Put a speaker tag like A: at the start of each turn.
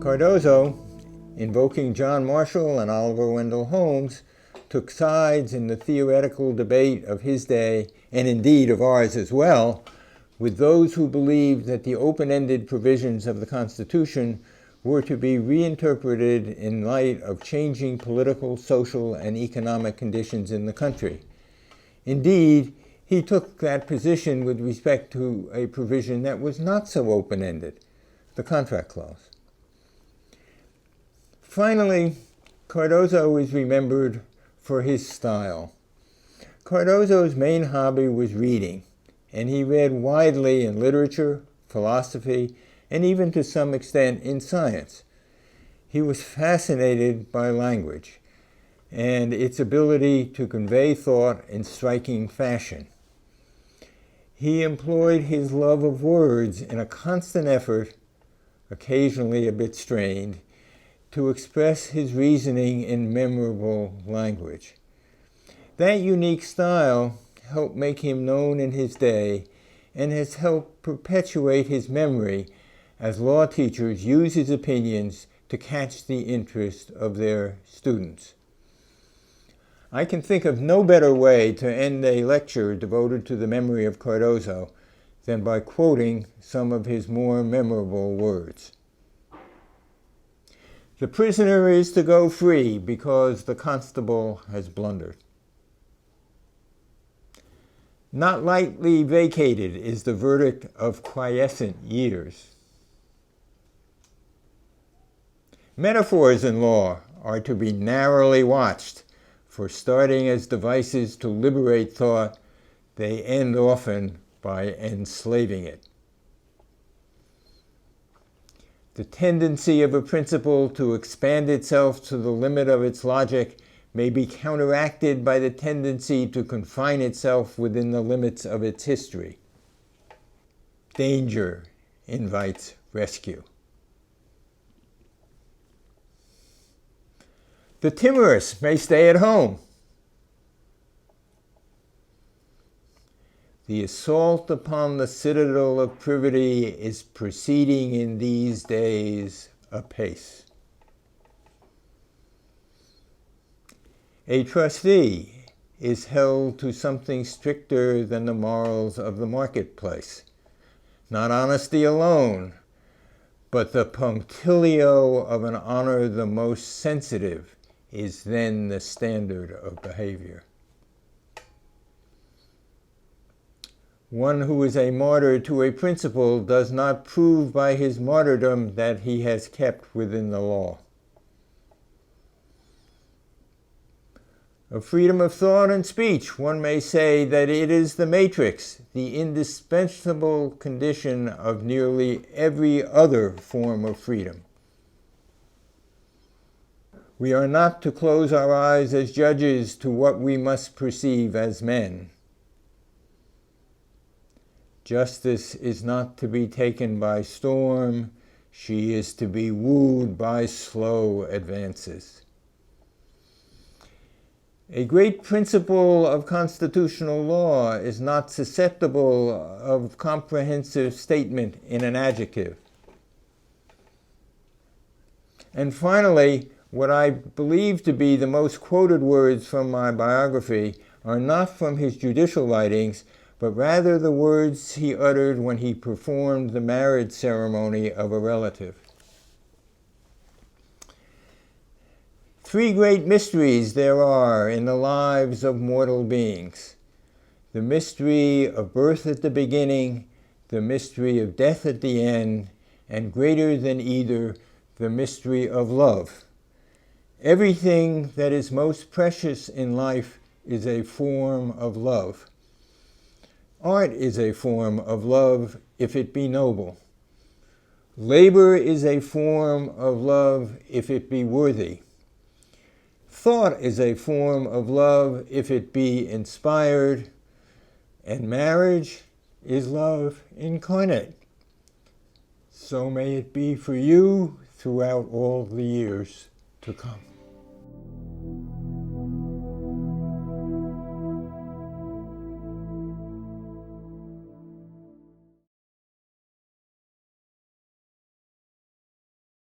A: Cardozo, invoking John Marshall and Oliver Wendell Holmes, took sides in the theoretical debate of his day, and indeed of ours as well, with those who believed that the open-ended provisions of the Constitution were to be reinterpreted in light of changing political, social, and economic conditions in the country. Indeed, he took that position with respect to a provision that was not so open-ended, the contract clause. Finally, Cardozo is remembered for his style. Cardozo's main hobby was reading, and he read widely in literature, philosophy, and even to some extent in science. He was fascinated by language and its ability to convey thought in striking fashion. He employed his love of words in a constant effort, occasionally a bit strained, to express his reasoning in memorable language. That unique style helped make him known in his day and has helped perpetuate his memory as law teachers use his opinions to catch the interest of their students. I can think of no better way to end a lecture devoted to the memory of Cardozo than by quoting some of his more memorable words. "The prisoner is to go free because the constable has blundered. Not lightly vacated is the verdict of quiescent years. Metaphors in law are to be narrowly watched, for starting as devices to liberate thought, they end often by enslaving it. The tendency of a principle to expand itself to the limit of its logic may be counteracted by the tendency to confine itself within the limits of its history. Danger invites rescue. The timorous may stay at home. The assault upon the citadel of privity is proceeding in these days apace. A trustee is held to something stricter than the morals of the marketplace. Not honesty alone, but the punctilio of an honor the most sensitive is then the standard of behavior. One who is a martyr to a principle does not prove by his martyrdom that he has kept within the law. Of freedom of thought and speech, one may say that it is the matrix, the indispensable condition of nearly every other form of freedom. We are not to close our eyes as judges to what we must perceive as men. Justice is not to be taken by storm, she is to be wooed by slow advances. A great principle of constitutional law is not susceptible of comprehensive statement in an adjective. And finally, what I believe to be the most quoted words from my biography are not from his judicial writings, but rather the words he uttered when he performed the marriage ceremony of a relative. Three great mysteries there are in the lives of mortal beings: the mystery of birth at the beginning, the mystery of death at the end, and greater than either, the mystery of love. Everything that is most precious in life is a form of love. Art is a form of love if it be noble. Labor is a form of love if it be worthy. Thought is a form of love if it be inspired. And marriage is love incarnate. So may it be for you throughout all the years to come.